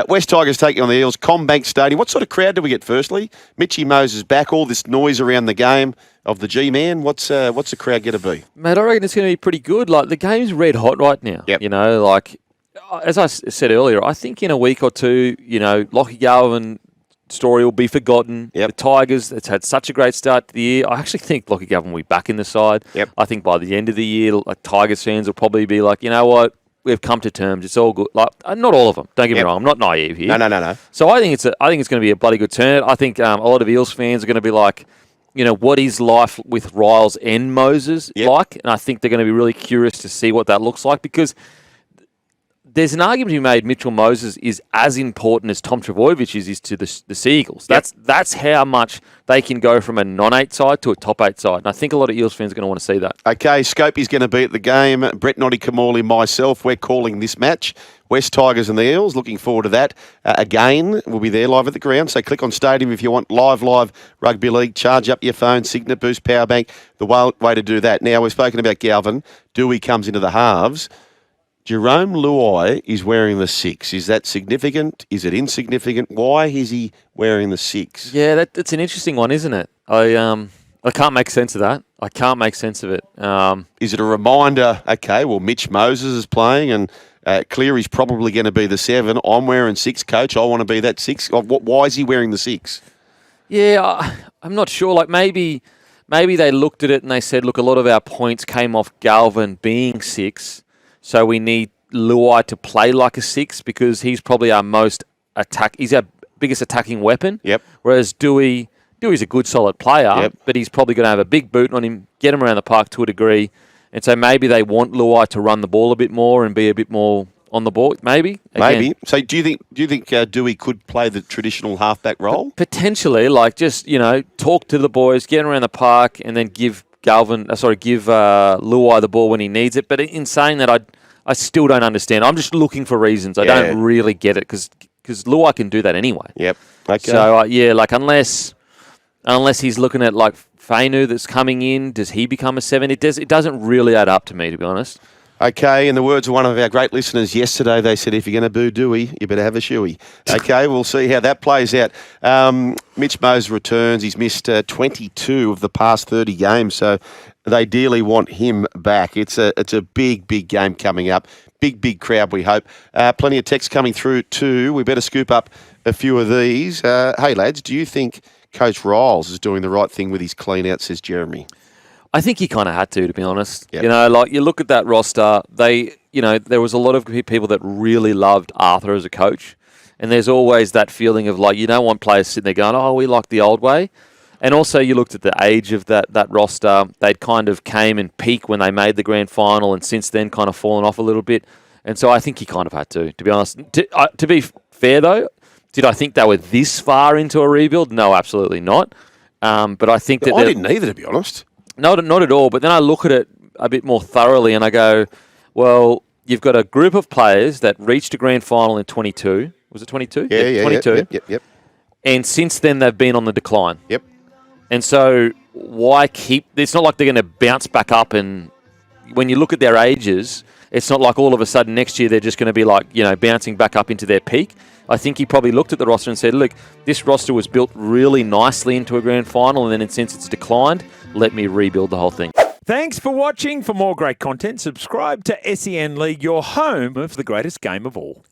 West Tigers taking on the Eels, Combank Stadium. What sort of crowd do we get firstly? Mitchy Moses back, all this noise around the game of the G-Man. What's the crowd going to be? Mate, I reckon it's going to be pretty good. Like, the game's red hot right now. Yep. You know, like, as I said earlier, I think in a week or two, you know, Lachie Galvin story will be forgotten. Yep. The Tigers, it's had such a great start to the year. I actually think Lachie Galvin will be back in the side. Yep. I think by the end of the year, like, Tigers fans will probably be like, you know what, we've come to terms. It's all good. Like, not all of them. Don't get me wrong. I'm not naive here. No. So I think it's going to be a bloody good turn. I think a lot of Eels fans are going to be like, you know, what is life with Riles and Moses like? And I think they're going to be really curious to see what that looks like, because there's an argument to be made Mitchell Moses is as important as Tom Trbojevic is to the Seagulls. Yep. That's how much they can go from a non-8 side to a top 8 side. And I think a lot of Eels fans are going to want to see that. Okay, Scopey's going to be at the game. Brett Noddy Kamali, myself, we're calling this match. West Tigers and the Eels. Looking forward to that. Again, we'll be there live at the ground. So click on Stadium if you want live rugby league. Charge up your phone, Signet Boost, Power Bank. The way to do that. Now, we've spoken about Galvin. Douehi comes into the halves. Jerome Douehi is wearing the 6. Is that significant? Is it insignificant? Why is he wearing the 6? Yeah, that's an interesting one, isn't it? I can't make sense of that. I can't make sense of it. Is it a reminder, okay, well, Mitch Moses is playing and Cleary's probably going to be the 7. I'm wearing 6, coach. I want to be that 6. Why is he wearing the 6? Yeah, I'm not sure. Like, maybe they looked at it and they said, look, a lot of our points came off Galvin being 6. So we need Douehi to play like a 6 because he's probably our most he's our biggest attacking weapon. Yep. Whereas Douei's a good, solid player, but he's probably going to have a big boot on him, get him around the park to a degree. And so maybe they want Douehi to run the ball a bit more and be a bit more on the ball. Maybe. Maybe. So do you think Douehi could play the traditional halfback role? Potentially, like, just, you know, talk to the boys, get him around the park, and then give Douehi the ball when he needs it. But in saying that, I still don't understand. I'm just looking for reasons. I don't really get it because Douehi can do that anyway. Yep. Okay. So like, unless he's looking at like Fainu that's coming in, does he become a 7? It doesn't really add up to me, to be honest. Okay, in the words of one of our great listeners yesterday, they said, if you're going to boo Douehi, you better have a shoey. Okay, we'll see how that plays out. Mitch Moses returns. He's missed 22 of the past 30 games, so they dearly want him back. It's a big game coming up. Big crowd, we hope. Plenty of texts coming through too. We better scoop up a few of these. Hey, lads, do you think Coach Riles is doing the right thing with his clean-out, says Jeremy? I think he kind of had to be honest. Yep. You know, like, you look at that roster, there was a lot of people that really loved Arthur as a coach. And there's always that feeling of, like, you don't want players sitting there going, oh, we like the old way. And also you looked at the age of that roster. They'd kind of came and peaked when they made the grand final, and since then kind of fallen off a little bit. And so I think he kind of had to be honest. To be fair, though, did I think they were this far into a rebuild? No, absolutely not. But I think that... I didn't either, to be honest. Not at all. But then I look at it a bit more thoroughly and I go, well, you've got a group of players that reached a grand final in 22. Was it 22? Yeah, 22. Yep. And since then, they've been on the decline. Yep. And so why keep... It's not like they're going to bounce back up, and when you look at their ages, it's not like all of a sudden next year they're just going to be like, you know, bouncing back up into their peak. I think he probably looked at the roster and said, look, this roster was built really nicely into a grand final, and then since it's declined, let me rebuild the whole thing. Thanks for watching. For more great content, subscribe to SEN League, your home of the greatest game of all.